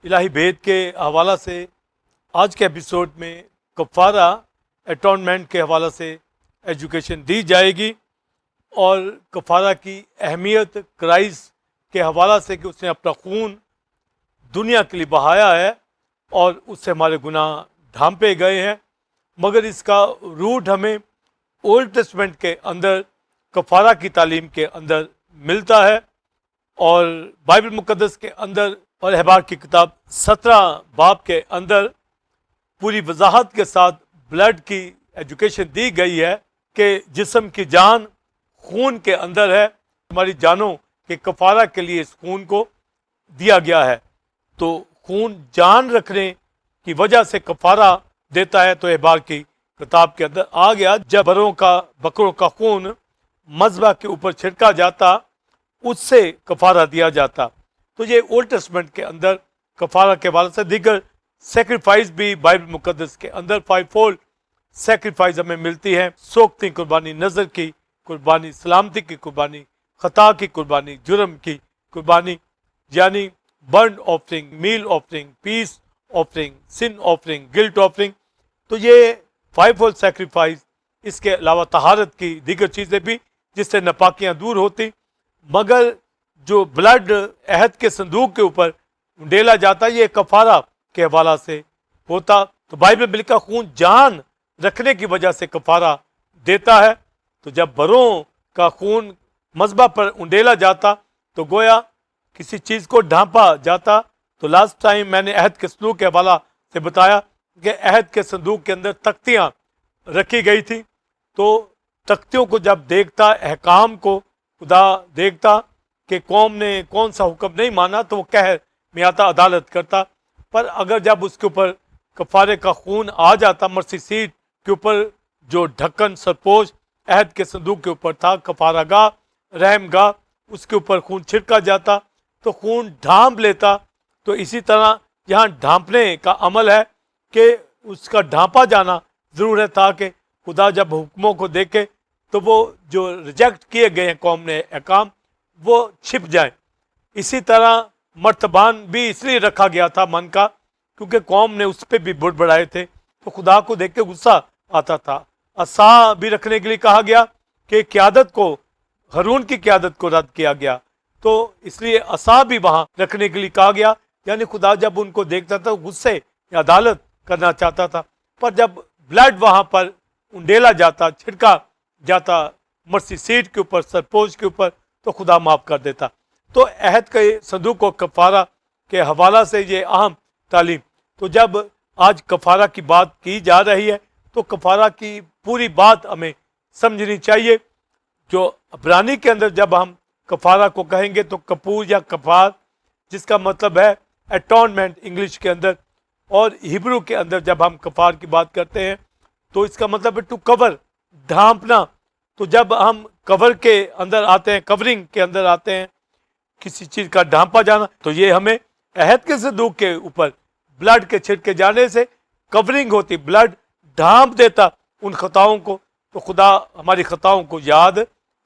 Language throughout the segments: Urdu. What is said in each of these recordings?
الہی بھید کے حوالہ سے آج کے ایپیسوڈ میں کفارہ اٹونمنٹ کے حوالے سے ایجوکیشن دی جائے گی، اور کفارہ کی اہمیت کرائسٹ کے حوالہ سے کہ اس نے اپنا خون دنیا کے لیے بہایا ہے اور اس سے ہمارے گناہ ڈھانپے گئے ہیں۔ مگر اس کا روٹ ہمیں اولڈ ٹیسٹمنٹ کے اندر کفارہ کی تعلیم کے اندر ملتا ہے، اور بائبل مقدس کے اندر اور احبار کی کتاب 17 باب کے اندر پوری وضاحت کے ساتھ بلڈ کی ایجوکیشن دی گئی ہے کہ جسم کی جان خون کے اندر ہے، ہماری جانوں کے کفارہ کے لیے اس خون کو دیا گیا ہے۔ تو خون جان رکھنے کی وجہ سے کفارہ دیتا ہے۔ تو احبار کی کتاب کے اندر آ گیا، جب بکروں کا خون مذبح کے اوپر چھڑکا جاتا اس سے کفارہ دیا جاتا۔ تو یہ اولڈ ٹیسٹمنٹ کے اندر کفارہ کے حوالے سے دیگر سیکریفائس بھی بائبل مقدس کے اندر 5 فولڈ سیکریفائس ہمیں ملتی ہے۔ سوگتی قربانی، نظر کی قربانی، سلامتی کی قربانی، خطا کی قربانی، جرم کی قربانی، یعنی برن آفرنگ، میل آفرنگ، پیس آفرنگ، سن آفرنگ، گلٹ آفرنگ۔ تو یہ 5 فولڈ سیکریفائس، اس کے علاوہ طہارت کی دیگر چیزیں بھی جس سے ناپاکیاں دور ہوتی۔ مگر جو بلڈ عہد کے صندوق کے اوپر ڈیلا جاتا یہ کفارہ کے حوالہ سے ہوتا۔ تو بائبل میں لکھا خون جان رکھنے کی وجہ سے کفارہ دیتا ہے۔ تو جب بروں کا خون مذبح پر انڈیلا جاتا تو گویا کسی چیز کو ڈھانپا جاتا۔ تو لاسٹ ٹائم میں نے عہد کے صندوق کے حوالہ سے بتایا کہ عہد کے صندوق کے اندر تختیاں رکھی گئی تھی۔ تو تختیوں کو جب دیکھتا، احکام کو خدا دیکھتا کہ قوم نے کون سا حکم نہیں مانا تو وہ قہر میں آتا، عدالت کرتا۔ پر اگر جب اس کے اوپر کفارے کا خون آ جاتا، مرسی سیٹ کے اوپر جو ڈھکن سرپوش عہد کے صندوق کے اوپر تھا، کفارہ گاہ، رحم گاہ، اس کے اوپر خون چھڑکا جاتا تو خون ڈھانپ لیتا۔ تو اسی طرح یہاں ڈھانپنے کا عمل ہے کہ اس کا ڈھانپا جانا ضرور ہے، تاکہ خدا جب حکموں کو دیکھے تو وہ جو ریجیکٹ کیے گئے ہیں قوم نے احکام وہ چھپ جائیں۔ اسی طرح مرتبان بھی اس لیے رکھا گیا تھا من کا کیونکہ قوم نے اس پہ بھی بڑھائے تھے، تو خدا کو دیکھ کے غصہ آتا تھا۔ عصا بھی رکھنے کے لیے کہا گیا کہ قیادت کو، ہارون کی قیادت کو رد کیا گیا، تو اس لیے عصا بھی وہاں رکھنے کے لیے کہا گیا، یعنی خدا جب ان کو دیکھتا تھا غصے یا عدالت کرنا چاہتا تھا۔ پر جب بلڈ وہاں پر انڈیلا جاتا، چھڑکا جاتا مرسی سیٹ کے اوپر، سرپوش کے اوپر، تو خدا معاف کر دیتا۔ تو عہد کے صندوق و کفارہ کے حوالہ سے یہ اہم تعلیم۔ تو جب آج کفارہ کی بات کی جا رہی ہے تو کفارہ کی پوری بات ہمیں سمجھنی چاہیے۔ جو عبرانی کے اندر جب ہم کفارہ کو کہیں گے تو کپور یا کفار، جس کا مطلب ہے اٹونمنٹ انگلش کے اندر، اور ہبرو کے اندر جب ہم کفار کی بات کرتے ہیں تو اس کا مطلب ہے ٹو کور، ڈھانپنا۔ تو جب ہم کور کے اندر آتے ہیں، کورنگ کے اندر آتے ہیں، کسی چیز کا ڈھانپا جانا، تو یہ ہمیں عہد کے صندوق کے اوپر بلڈ کے چھڑکے جانے سے کورنگ ہوتی، بلڈ ڈھانپ دیتا ان خطاؤں کو، تو خدا ہماری خطاؤں کو یاد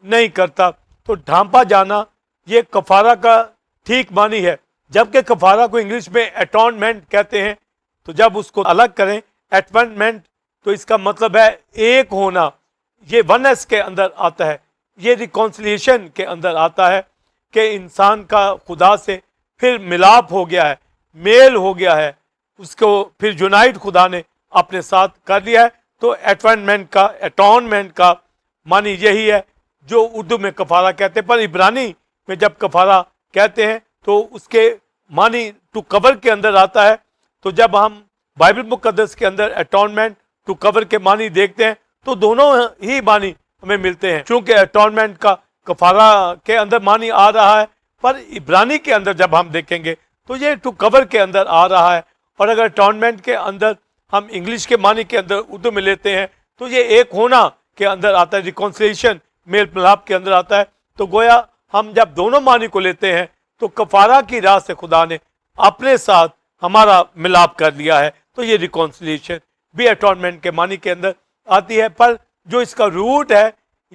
نہیں کرتا۔ تو ڈھانپا جانا یہ کفارہ کا ٹھیک معنی ہے، جبکہ کفارہ کو انگلش میں اٹونمنٹ کہتے ہیں۔ تو جب اس کو الگ کریں اٹونمنٹ تو اس کا مطلب ہے ایک ہونا، یہ ونس کے اندر آتا ہے، یہ ریکونسلیشن کے اندر آتا ہے کہ انسان کا خدا سے پھر ملاپ ہو گیا ہے، میل ہو گیا ہے، اس کو پھر یونائٹ خدا نے اپنے ساتھ کر لیا ہے۔ تو اٹونمنٹ کا معنی یہی ہے جو اردو میں کفارہ کہتے ہیں، پر عبرانی میں جب کفارہ کہتے ہیں تو اس کے معنی ٹو کور کے اندر آتا ہے۔ تو جب ہم بائبل مقدس کے اندر اٹونمنٹ ٹو کور کے معنی دیکھتے ہیں تو دونوں ہی معنی ہمیں ملتے ہیں، چونکہ اٹونمنٹ کا کفارہ کے اندر معنی آ رہا ہے، پر عبرانی کے اندر جب ہم دیکھیں گے تو یہ ٹو کور کے اندر آ رہا ہے۔ اور اگر اٹونمنٹ کے اندر ہم انگلش کے معنی کے اندر اردو میں لیتے ہیں تو یہ ایک ہونا کے اندر آتا ہے، ریکونسلیشن، میل ملاپ کے اندر آتا ہے۔ تو گویا ہم جب دونوں معنی کو لیتے ہیں تو کفارہ کی راہ سے خدا نے اپنے ساتھ ہمارا ملاپ کر لیا ہے، تو یہ ریکونسلیشن بھی اٹونمنٹ کے معنی کے اندر آتی ہے۔ پر جو اس کا روٹ ہے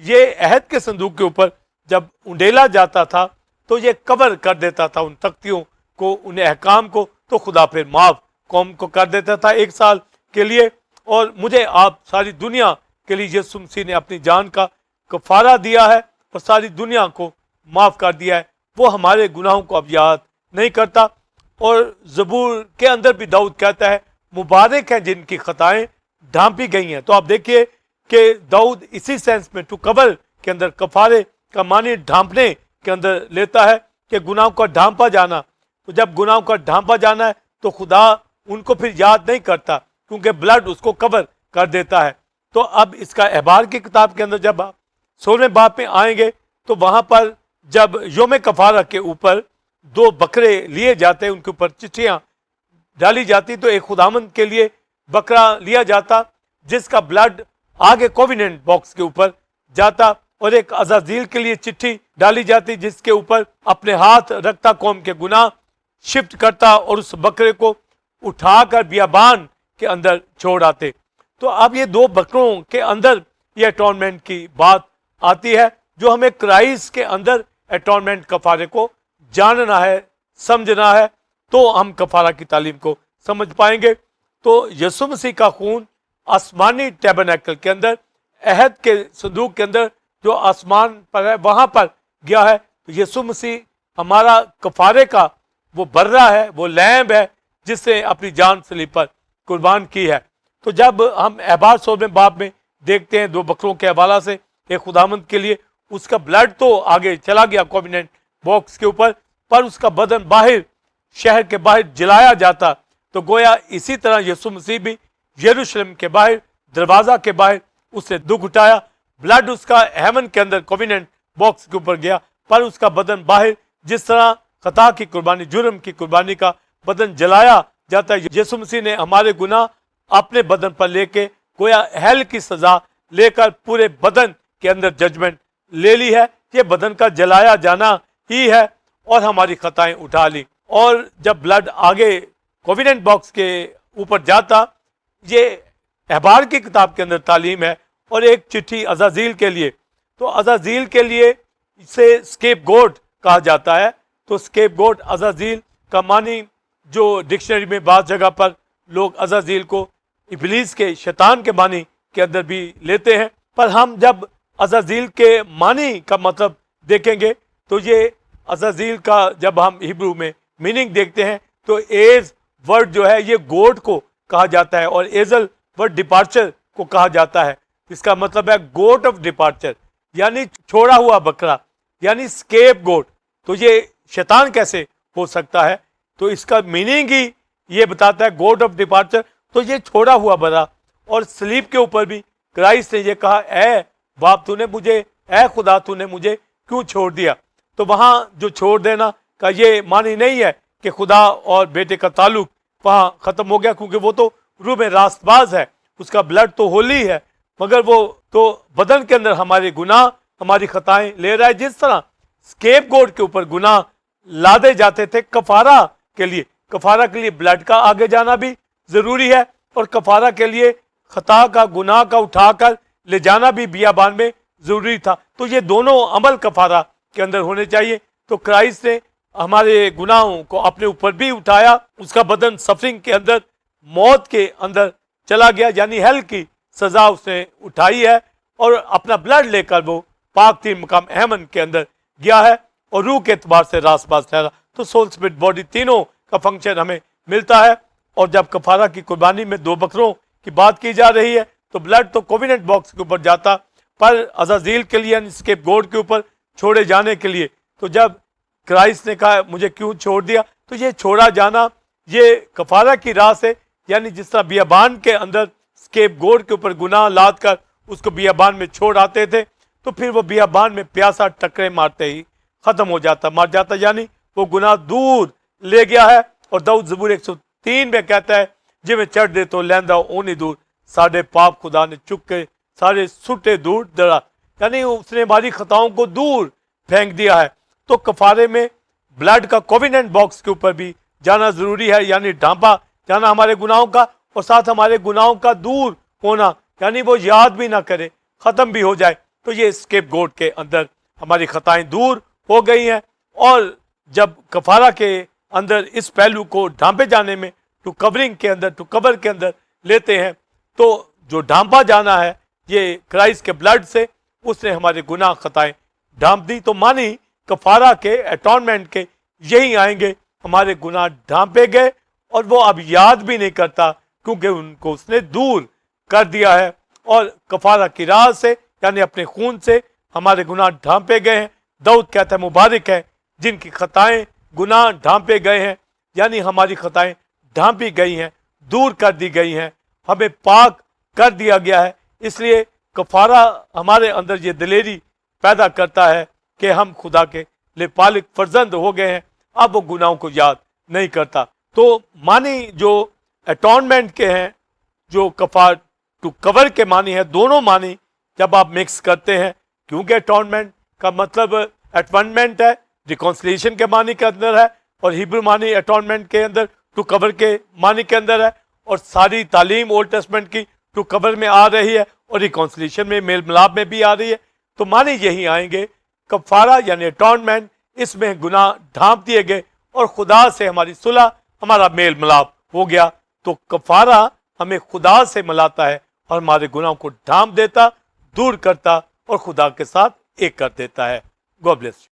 یہ عہد کے صندوق کے اوپر جب انڈیلا جاتا تھا تو یہ کور کر دیتا تھا ان تختیوں کو، ان احکام کو، تو خدا پھر معاف قوم کو کر دیتا تھا 1 سال کے لیے. اور مجھے آپ ساری دنیا کے لیے یسوع مسیح نے اپنی جان کا کفارہ دیا ہے اور ساری دنیا کو معاف کر دیا ہے. وہ ہمارے گناہوں کو اب یاد نہیں کرتا. اور زبور کے اندر بھی داؤد کہتا ہے مبارک ہیں جن کی خطائیں ڈھانپی گئی ہیں. تو آپ دیکھیے کہ داؤد اسی سینس میں ٹو کور کے اندر کفارے کا معنی ڈھانپنے کے اندر لیتا ہے کہ گناہوں کا ڈھانپا جانا. تو جب گناہوں کا ڈھانپا جانا ہے تو خدا ان کو پھر یاد نہیں کرتا کیونکہ بلڈ اس کو کور کر دیتا ہے. تو اب اس کا احبار کی کتاب کے اندر جب آپ 16ویں باب میں آئیں گے تو وہاں پر جب یوم کفارہ کے اوپر 2 بکرے لیے جاتے، ان کے اوپر چٹھیاں ڈالی جاتی، تو ایک خداوند کے لیے بکرا لیا جاتا جس کا بلڈ آگے کووننٹ باکس کے اوپر جاتا، اور ایک عزازیل کے لیے چٹھی ڈالی جاتی جس کے اوپر اپنے ہاتھ رکھتا، قوم کے گناہ شفٹ کرتا اور اس بکرے کو اٹھا کر بیابان کے اندر چھوڑ آتے. تو اب یہ 2 بکروں کے اندر یہ اٹونمنٹ کی بات آتی ہے جو ہمیں کرائسٹ کے اندر اٹونمنٹ کفارے کو جاننا ہے، سمجھنا ہے، تو ہم کفارہ کی تعلیم کو سمجھ پائیں گے. تو یسوع مسیح کا خون آسمانی ٹیبرنیکل کے اندر، عہد کے صندوق کے اندر جو آسمان پر ہے وہاں پر گیا ہے. تو یسوع مسیح ہمارا کفارے کا وہ برہ ہے، وہ لیمب ہے جس نے اپنی جان صلیب پر قربان کی ہے. تو جب ہم احبار 16ویں باب میں دیکھتے ہیں 2 بکروں کے حوالہ سے ایک خداوند کے لیے، اس کا بلڈ تو آگے چلا گیا کووننٹ باکس کے اوپر، پر اس کا بدن باہر شہر کے باہر جلایا جاتا. تو گویا اسی طرح یسوع مسیح بھی یروشلم کے باہر، دروازہ کے باہر اس نے دکھ اٹھایا، بلڈ اس کا ہیون کے اندر کووننٹ باکس کے اوپر گیا، پر اس کا بدن باہر جس طرح خطا کی قربانی، جرم کی قربانی کا بدن جلایا جاتا ہے، یسوع مسیح نے ہمارے گناہ اپنے بدن پر لے کے گویا ہیل کی سزا لے کر پورے بدن کے اندر ججمنٹ لے لی ہے. یہ بدن کا جلایا جانا ہی ہے اور ہماری خطائیں اٹھا لی. اور جب بلڈ آگے کووننٹ باکس کے اوپر جاتا، یہ احبار کی کتاب کے اندر تعلیم ہے. اور ایک چٹھی عزازیل کے لیے، تو عزازیل کے لیے اسے اسکیپ گوٹ کہا جاتا ہے. تو اسکیپ گوٹ عزازیل کا معنی جو ڈکشنری میں بعض جگہ پر لوگ عزازیل کو ابلیس کے، شیطان کے معنی کے اندر بھی لیتے ہیں، پر ہم جب عزازیل کے معنی کا مطلب دیکھیں گے تو یہ عزازیل کا جب ہم ہبرو میں میننگ دیکھتے ہیں تو ایز ورڈ جو ہے یہ گوٹ کو کہا جاتا ہے اور ایزل ورڈ ڈپارچر کو کہا جاتا ہے. اس کا مطلب ہے گوٹ آف ڈپارچر، یعنی چھوڑا ہوا بکرا، یعنی اسکیپ گوٹ. تو یہ شیطان کیسے ہو سکتا ہے؟ تو اس کا میننگ ہی یہ بتاتا ہے گوٹ آف ڈپارچر. تو یہ چھوڑا ہوا برا. اور سلیب کے اوپر بھی کرائسٹ نے یہ کہا اے باپ تو نے مجھے، اے خدا تو نے مجھے کیوں چھوڑ دیا. تو وہاں جو چھوڑ دینا کا یہ معنی نہیں ہے کہ خدا اور بیٹے کا تعلق وہاں ختم ہو گیا، کیونکہ وہ تو روح میں راست باز ہے، اس کا بلڈ تو ہولی ہے، مگر وہ تو بدن کے اندر ہمارے گناہ، ہماری خطائیں لے رہا ہے. جس طرح اسکیپ گوٹ کے اوپر گناہ لادے جاتے تھے کفارہ کے لیے، کفارہ کے لیے بلڈ کا آگے جانا بھی ضروری ہے، اور کفارہ کے لیے خطا کا، گناہ کا اٹھا کر لے جانا بھی بیابان میں ضروری تھا. تو یہ دونوں عمل کفارہ کے اندر ہونے چاہیے. تو کرائسٹ نے ہمارے گناہوں کو اپنے اوپر بھی اٹھایا، اس کا بدن سفرنگ کے اندر، موت کے اندر چلا گیا، یعنی ہیل کی سزا اس نے اٹھائی ہے، اور اپنا بلڈ لے کر وہ پاک تین مقام ایمن کے اندر گیا ہے اور روح کے اعتبار سے راست باز ٹھہرا. تو سول اسپرٹ باڈی تینوں کا فنکشن ہمیں ملتا ہے. اور جب کفارہ کی قربانی میں 2 بکروں کی بات کی جا رہی ہے تو بلڈ تو کووننٹ باکس کے اوپر جاتا، پر عزازیل کے لیے یعنی اسکیپ گوٹ کے اوپر چھوڑے جانے کے لیے. تو جب کرائسٹ نے کہا مجھے کیوں چھوڑ دیا، تو یہ چھوڑا جانا یہ کفارہ کی راہ سے، یعنی جس طرح بیابان کے اندر اسکیپ گوٹ کے اوپر گناہ لاد کر اس کو بیابان میں چھوڑ آتے تھے، تو پھر وہ بیابان میں پیاسا ٹکرے مارتے ہی ختم ہو جاتا، مر جاتا، یعنی وہ گناہ دور لے گیا ہے. اور داؤد زبور 103 میں کہتا ہے جی میں چڑھ دے تو لیندا اونی دور، ساڑھے پاپ خدا نے چک کے سارے سٹے دور درا، یعنی اس نے ہماری خطاؤں کو دور پھینک دیا ہے. تو کفارے میں بلڈ کا کووننٹ باکس کے اوپر بھی جانا ضروری ہے، یعنی ڈھانپا جانا ہمارے گناہوں کا، اور ساتھ ہمارے گناہوں کا دور ہونا، یعنی وہ یاد بھی نہ کرے، ختم بھی ہو جائے. تو یہ اسکیپ گوٹ کے اندر ہماری خطائیں دور ہو گئی ہیں. اور جب کفارہ کے اندر اس پہلو کو ڈھانپے جانے میں ٹو کور کے اندر لیتے ہیں، تو جو ڈھانپا جانا ہے یہ کرائسٹ کے بلڈ سے، اس نے ہمارے گناہ خطائیں ڈھانپ دی۔ تو مانی کفارہ کے اٹونمنٹ کے یہی آئیں گے، ہمارے گناہ ڈھانپے گئے اور وہ اب یاد بھی نہیں کرتا کیونکہ ان کو اس نے دور کر دیا ہے، اور کفارہ کی راہ سے یعنی اپنے خون سے ہمارے گناہ ڈھانپے گئے ہیں۔ داؤد کہتا ہے مبارک ہے جن کی خطائیں گناہ ڈھانپے گئے ہیں، یعنی ہماری خطائیں ڈھانپی گئی ہیں، دور کر دی گئی ہیں، ہمیں پاک کر دیا گیا ہے۔ اس لیے کفارہ ہمارے اندر یہ دلیری پیدا کرتا ہے کہ ہم خدا کے پالک فرزند ہو گئے ہیں، اب وہ گناہوں کو یاد نہیں کرتا۔ تو معنی جو اٹونمنٹ کے ہیں، جو کفار ٹو کور کے معنی ہے، دونوں معنی جب آپ مکس کرتے ہیں، کیونکہ اٹونمنٹ کا مطلب ایٹونمنٹ ہے، ریکونسلیشن کے معنی کے اندر ہے، اور ہیبرو معنی اٹونمنٹ کے اندر ٹو کور کے معنی کے اندر ہے، اور ساری تعلیم اولڈ ٹیسٹمنٹ کی ٹو کور میں آ رہی ہے اور ریکونسلیشن میں میل ملاپ میں بھی آ رہی ہے۔ تو معنی یہی آئیں گے، کفارہ یعنی اٹونمنٹ، اس میں گناہ ڈھانپ دیے گئے اور خدا سے ہماری صلح، ہمارا میل ملاپ ہو گیا۔ تو کفارہ ہمیں خدا سے ملاتا ہے اور ہمارے گناہوں کو ڈھانپ دیتا، دور کرتا اور خدا کے ساتھ ایک کر دیتا ہے۔ God bless you.